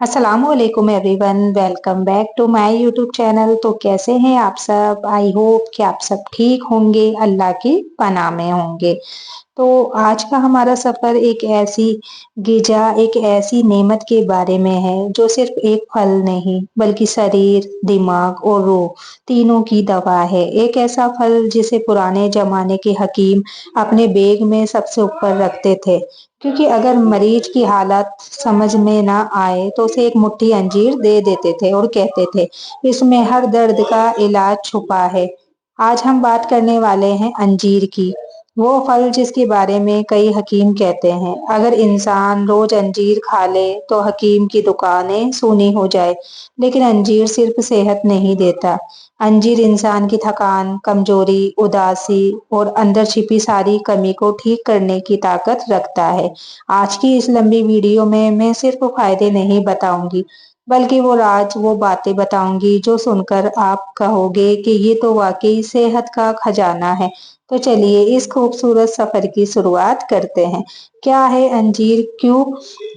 अस्सलामुअलैकुम everyone, welcome back to my YouTube channel. तो कैसे हैं आप सब? आई होप कि आप सब ठीक होंगे, अल्लाह की पनाह में होंगे। तो आज का हमारा सफर एक ऐसी गिजा, एक ऐसी नेमत के बारे में है जो सिर्फ एक फल नहीं बल्कि शरीर, दिमाग और रूह तीनों की दवा है। एक ऐसा फल जिसे पुराने जमाने के हकीम अपने बैग में सबसे ऊपर रखते थे, क्योंकि अगर मरीज की हालत समझ में ना आए तो उसे एक मुट्ठी अंजीर दे देते थे और कहते थे इसमें हर दर्द का इलाज छुपा है। आज हम बात करने वाले हैं अंजीर की, वो फल जिसके बारे में कई हकीम कहते हैं अगर इंसान रोज अंजीर खा ले तो हकीम की दुकानें सूनी हो जाए। लेकिन अंजीर सिर्फ सेहत नहीं देता, अंजीर इंसान की थकान, कमजोरी, उदासी और अंदर छिपी सारी कमी को ठीक करने की ताकत रखता है। आज की इस लंबी वीडियो में मैं सिर्फ फायदे नहीं बताऊंगी बल्कि वो राज, वो बातें बताऊंगी जो सुनकर आप कहोगे कि ये तो वाकई सेहत का खजाना है। तो चलिए इस खूबसूरत सफर की शुरुआत करते हैं। क्या है अंजीर? क्यों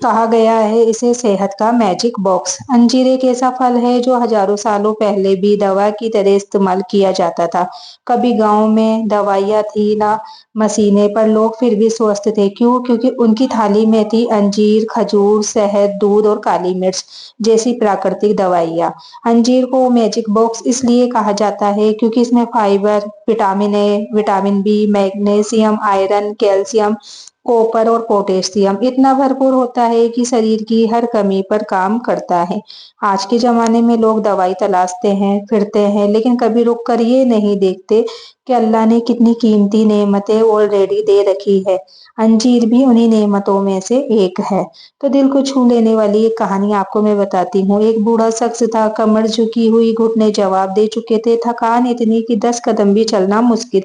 कहा गया है इसे सेहत का मैजिक बॉक्स? अंजीर एक ऐसा फल है जो हजारों सालों पहले भी दवा की तरह इस्तेमाल किया जाता था। कभी गांव में दवाइयाँ थी ना मशीनें, पर लोग फिर भी स्वस्थ थे। क्यों? क्योंकि उनकी थाली में थी अंजीर, खजूर, शहद, दूध और काली मिर्च जैसी प्राकृतिक दवाइयाँ। अंजीर को मैजिक बॉक्स इसलिए कहा जाता है क्योंकि इसमें fibre, vitamin A, vitamin B, magnesium, iron, calcium, copper और पोटेशियम इतना भरपूर होता है कि शरीर की हर कमी पर काम करता है। आज के जमाने में लोग दवाई तलाशते हैं, फिरते हैं, लेकिन कभी रुक कर ये नहीं देखते कि अल्लाह ने कितनी कीमती नेमतें ऑलरेडी दे रखी है। अंजीर भी उन्हीं नेमतों में से एक है। तो दिल को छू लेने वाली एक कहानी आपको मैं बताती हूँ। एक बूढ़ा शख्स था, कमर झुकी हुई, घुटने जवाब दे चुके थे, थकान इतनी कि 10 कदम भी चलना मुश्किल।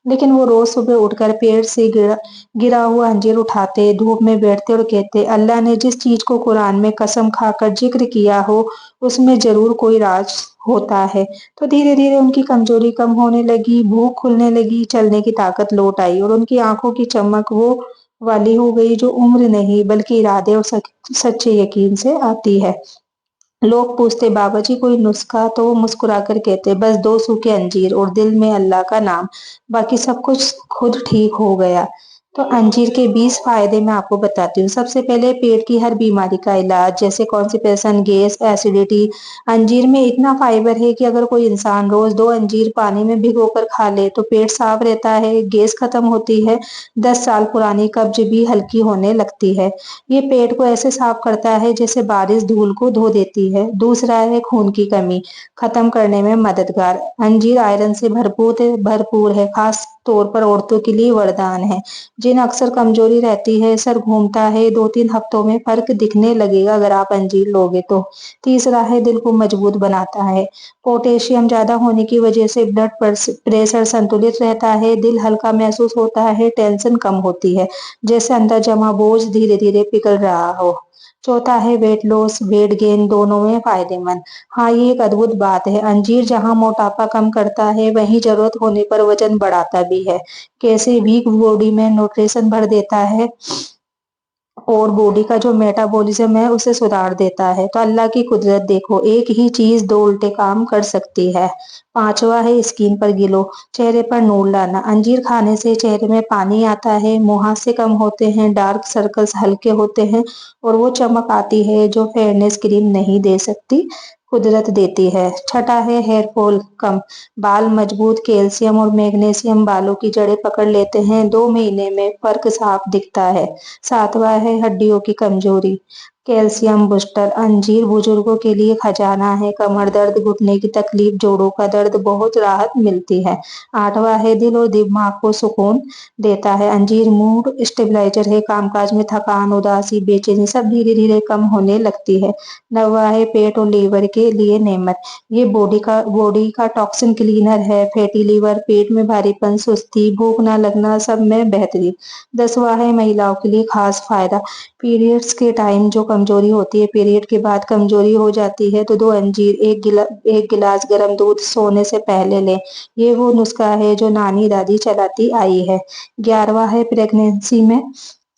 लेकिन वो रोज सुबह उठकर पेड़ से गिरा गिरा हुआ अंजीर उठाते, धूप में बैठते और कहते अल्लाह ने जिस चीज को कुरान में कसम खाकर जिक्र किया हो उसमें जरूर कोई राज होता है। तो धीरे धीरे उनकी कमजोरी कम होने लगी, भूख खुलने लगी, चलने की ताकत लौट आई और उनकी आंखों की चमक वो वाली हो गई जो उम्र नहीं बल्कि इरादे और सच्चे यकीन से आती है। लोग पूछते बाबा जी कोई नुस्खा? तो वो मुस्कुराकर कहते बस 2 सूखे अंजीर और दिल में अल्लाह का नाम, बाकी सब कुछ खुद ठीक हो गया। तो अंजीर के 20 फायदे मैं आपको बताती हूँ। सबसे पहले पेट की हर बीमारी का इलाज जैसे कॉन्स्टिपेशन, गैस, एसिडिटी। अंजीर में इतना फाइबर है कि अगर कोई इंसान रोज 2 अंजीर पानी में भिगोकर खा ले तो पेट साफ रहता है, गैस खत्म होती है, 10 साल पुरानी कब्ज भी हल्की होने लगती है। ये पेट को ऐसे साफ करता है जैसे बारिश धूल को धो देती है। दूसरा है खून की कमी खत्म करने में मददगार। अंजीर आयरन से भरपूर है, खास तौर पर औरतों के लिए वरदान है जिन्हें अक्सर कमजोरी रहती है, सर घूमता है। 2-3 हफ्तों में फर्क दिखने लगेगा अगर आप अंजीर लोगे तो। तीसरा है दिल को मजबूत बनाता है। पोटेशियम ज्यादा होने की वजह से ब्लड प्रेशर संतुलित रहता है, दिल हल्का महसूस होता है, टेंशन कम होती है, जैसे अंदर जमा बोझ धीरे धीरे पिघल रहा हो। चौथा है वेट लॉस, वेट गेन दोनों में फायदेमंद। हाँ, ये एक अद्भुत बात है, अंजीर जहाँ मोटापा कम करता है वहीं जरूरत होने पर वजन बढ़ाता भी है। कैसे? वीक बॉडी में न्यूट्रिशन भर देता है और बॉडी का जो मेटाबॉलिज्म है उसे सुधार देता है। तो अल्लाह की कुदरत देखो, एक ही चीज दो उल्टे काम कर सकती है। पांचवा है स्किन पर ग्लो, चेहरे पर नूर लाना। अंजीर खाने से चेहरे में पानी आता है, मुहासे कम होते हैं, डार्क सर्कल्स हल्के होते हैं और वो चमक आती है जो फेयरनेस क्रीम नहीं दे सकती, कुदरत देती है। छठा है हेयर फॉल कम, बाल मजबूत, कैल्शियम और मैग्नीशियम बालों की जड़ें पकड़ लेते हैं, 2 महीने में फर्क साफ दिखता है। सातवां है हड्डियों की कमजोरी, कैल्शियम बूस्टर। अंजीर बुजुर्गों के लिए खजाना है, कमर दर्द, घुटने की तकलीफ, जोड़ों का दर्द बहुत राहत मिलती है। आठवां है दिल और दिमाग को सुकून देता है। अंजीर मूड स्टेबलाइजर है, कामकाज में थकान, उदासी, बेचैनी सब धीरे धीरे कम होने लगती है। नौवां है पेट और लीवर के लिए नेमत, ये बॉडी का टॉक्सिन क्लीनर है, फैटी लीवर, पेट में भारीपन, सुस्ती, भूख न लगना सब में बेहतरीन। 10वां है महिलाओं के लिए खास फायदा, पीरियड्स के टाइम जो कमजोरी होती है, पीरियड के बाद कमजोरी हो जाती है तो 2 अंजीर, एक गिलास गर्म दूध सोने से पहले लें। ये वो नुस्खा है जो नानी दादी चलाती आई है। 11वां है प्रेगनेंसी में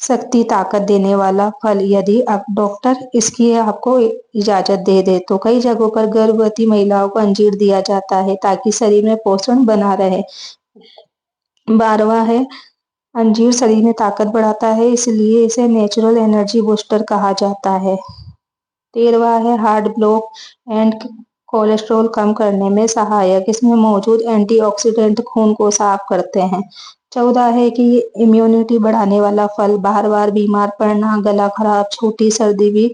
शक्ति ताकत देने वाला फल यदि अब डॉक्टर इसकी आपको इजाजत दे दे तो कई जगहों पर गर्भवती महिलाओं को अंजीर दिया जाता है ताकि शरीर में पोषण बना रहे। 12वां है अंजीर शरीर में ताकत बढ़ाता है इसलिए इसे नेचुरल एनर्जी बूस्टर कहा जाता है। 13वां है हार्ट ब्लॉक एंड कोलेस्ट्रॉल कम करने में सहायक, इसमें मौजूद एंटीऑक्सीडेंट खून को साफ करते हैं। 14 है कि ये इम्यूनिटी बढ़ाने वाला फल, बार बार बीमार पड़ना, गला खराब, छोटी सर्दी भी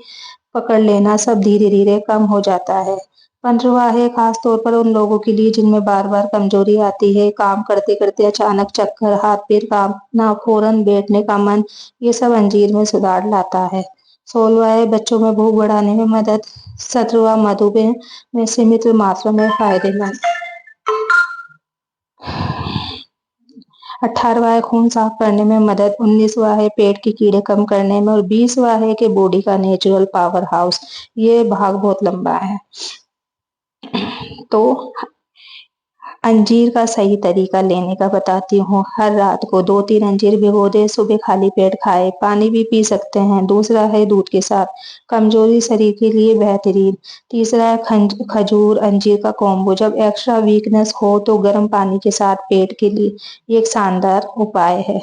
पकड़ लेना सब धीरे धीरे कम हो जाता है। 15वां है खास तौर पर उन लोगों के लिए जिनमें बार बार कमजोरी आती है, काम करते करते अचानक चक्कर, हाथ पैर कांपना, फौरन बैठने का मन, ये सब अंजीर में सुधार लाता है। 16वां है बच्चों में भूख बढ़ाने में मदद। 17वां मधुमेह में सीमित मात्रा में फायदेमंद। 18वां है खून साफ करने में मदद। 19वां है पेट के कीड़े कम करने में और 20वां है कि बॉडी का नेचुरल पावर हाउस। ये भाग बहुत लंबा है। तो अंजीर का सही तरीका लेने का बताती हूँ। हर रात को 2-3 अंजीर भिगो दे, सुबह खाली पेट खाए, पानी भी पी सकते हैं। दूसरा है दूध के साथ, कमजोरी शरीर के लिए बेहतरीन। तीसरा है खजूर अंजीर का कॉम्बो, जब एक्स्ट्रा वीकनेस हो तो गर्म पानी के साथ पेट के लिए ये एक शानदार उपाय है।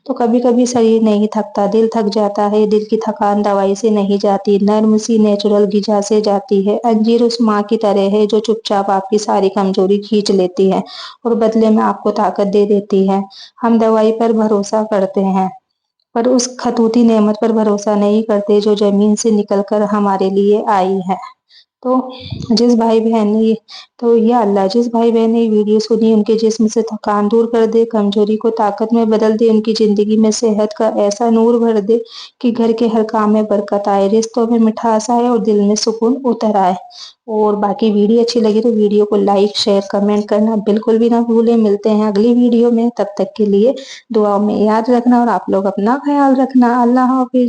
तो कभी कभी शरीर नहीं थकता, दिल थक जाता है, दिल की थकान दवाई से नहीं जाती, नर्म सी नेचुरल ग़िज़ा से जाती है। अंजीर उस माँ की तरह है जो चुपचाप आपकी सारी कमजोरी खींच लेती है और बदले में आपको ताकत दे देती है। हम दवाई पर भरोसा करते हैं पर उस खतूती नेमत पर भरोसा नहीं करते जो जमीन से निकलकर हमारे लिए आई है। तो जिस भाई बहन ने तो या अल्लाह जिस भाई बहन ने वीडियो सुनी उनके जिस्म से थकान दूर कर दे, कमजोरी को ताकत में बदल दे, उनकी जिंदगी में सेहत का ऐसा नूर भर दे कि घर के हर काम में बरकत आए, रिश्तों में मिठास आए और दिल में सुकून उतर आए। और बाकी वीडियो अच्छी लगी तो वीडियो को लाइक शेयर कमेंट करना बिल्कुल भी ना भूलें। मिलते हैं अगली वीडियो में, तब तक के लिए दुआ में याद रखना और आप लोग अपना ख्याल रखना। अल्लाह हाफिज।